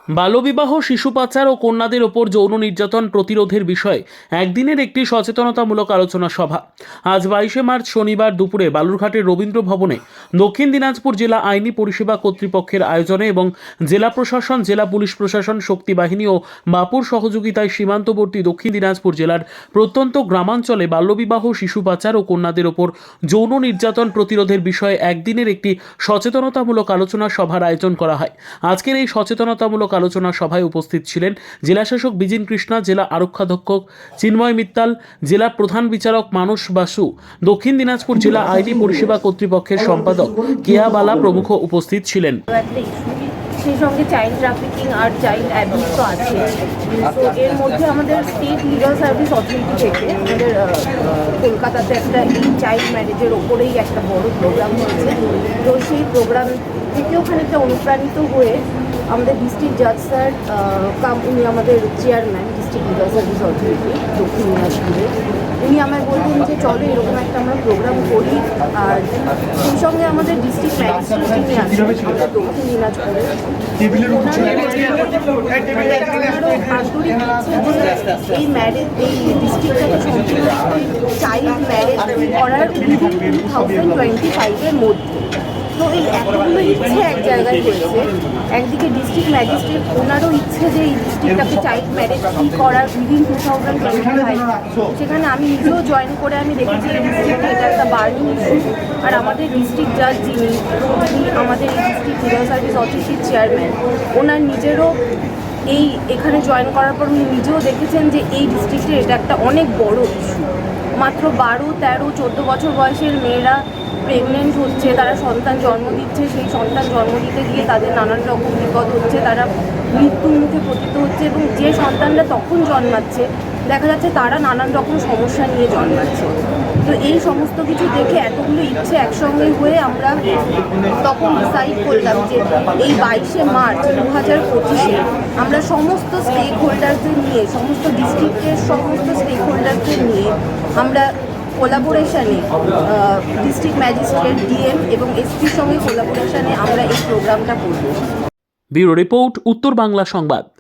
বাল্যবিবাহ, শিশু পাচার ও কন্যাদের ওপর যৌন নির্যাতন প্রতিরোধের বিষয়ে একদিনের একটি সচেতনতামূলক আলোচনা সভা আজ 22শে মার্চ শনিবার দুপুরে বালুরঘাটের রবীন্দ্র ভবনে দক্ষিণ দিনাজপুর জেলা আইনি পরিষেবা কর্তৃপক্ষের আয়োজনে এবং জেলা প্রশাসন, জেলা পুলিশ প্রশাসন, শক্তি বাহিনী ও বাপুর সহযোগিতায় সীমান্তবর্তী দক্ষিণ দিনাজপুর জেলার প্রত্যন্ত গ্রামাঞ্চলে বাল্যবিবাহ, শিশু পাচার ও কন্যাদের ওপর যৌন নির্যাতন প্রতিরোধের বিষয়ে একদিনের একটি সচেতনতামূলক আলোচনা সভার আয়োজন করা হয়। আজকের এই সচেতনতামূলক আলোচনা সভায় উপস্থিত ছিলেন জেলাশাসক বিজিন কৃষ্ণা, জেলা আরক্ষাধ্যক্ষ চিন্ময় মিত্তাল, জেলা প্রধান বিচারক মানস বাসু, দক্ষিণ দিনাজপুর জেলা আইনি পরিষেবা কর্তৃপক্ষের সম্পাদক কেয়া বালা প্রমুখ উপস্থিত ছিলেন। সেই সঙ্গে চাইল্ড ট্রাফিকিং আর চাইল্ড অ্যাবিউজ তো আছে। তো এর মধ্যে আমাদের স্টেট লিগাল সার্ভিস অথরিটি থেকে আমাদের কলকাতাতে একটা এই চাইল্ড ম্যারেজের ওপরেই একটা বড় প্রোগ্রাম হয়েছে। তো সেই প্রোগ্রাম থেকেও খানিকটা অনুপ্রাণিত হয়ে আমাদের ডিস্ট্রিক্ট জাজ স্যার উনি আমাদের chairman district legal service authority দক্ষিণ দিনাজপুরে, উনি আমায় বললেন যে চলো এরকম একটা আমরা প্রোগ্রাম করি। আর সেই সঙ্গে আমাদের ডিস্ট্রিক্ট ম্যাজিস্ট্রেট যিনি আছেন আমাদের দক্ষিণ দিনাজপুরে, এই ম্যারেজ এই ডিস্ট্রিক্টটাকে সম্পূর্ণ চাইল্ড ম্যারেজ করার 2025-এর মধ্যে। তো এই এতগুলো ইচ্ছে এক জায়গায় হয়েছে। একদিকে ডিস্ট্রিক্ট ম্যাজিস্ট্রেট, ওনারও ইচ্ছে যে এই ডিস্ট্রিক্টটাকে চাইল্ড ম্যারেজ ফ্রি করার উইদিন 2025, সেখানে আমি নিজেও জয়েন করে আমি দেখেছি এই ডিস্ট্রিক্টে এটা একটা বার্নিং ইস্যু। আর আমাদের ডিস্ট্রিক্ট জাজ যিনি আমাদের এই ডিস্ট্রিক্ট লিগাল সার্ভিস অথরিটির চেয়ারম্যান, ওনার নিজেরও এখানে জয়েন করার পর উনি নিজেও দেখেছেন যে এই ডিস্ট্রিক্টে এটা একটা অনেক বড় ইস্যু। মাত্র 12, 13, 14 বছর বয়সের মেয়েরা প্রেগনেন্ট হচ্ছে, তারা সন্তান জন্ম দিচ্ছে, সেই সন্তান জন্ম দিতে গিয়ে তাদের নানান রকম বিপদ হচ্ছে, তারা মৃত্যুর মুখে পতিত হচ্ছে এবং যে সন্তানরা তখন জন্মাচ্ছে দেখা যাচ্ছে তারা নানান রকম সমস্যা নিয়ে জন্মাচ্ছে। তো এই সমস্ত কিছু দেখে এতগুলো ইচ্ছে একসঙ্গে হয়ে আমরা তখন ডিসাইড করলাম যে এই 22শে মার্চ 2025-এ আমরা সমস্ত স্টেক হোল্ডারদের নিয়ে, সমস্ত ডিস্ট্রিক্টের সমস্ত স্টেক হোল্ডারদের নিয়ে আমরা কোলাবোরেশনে ডিস্ট্রিক্ট ম্যাজিস্ট্রেট, ডিএম এবং এসপির সঙ্গে কোলাবোরেশনে আমরা এই প্রোগ্রামটা করব। ব্যুরো রিপোর্ট, উত্তর বাংলা সংবাদ।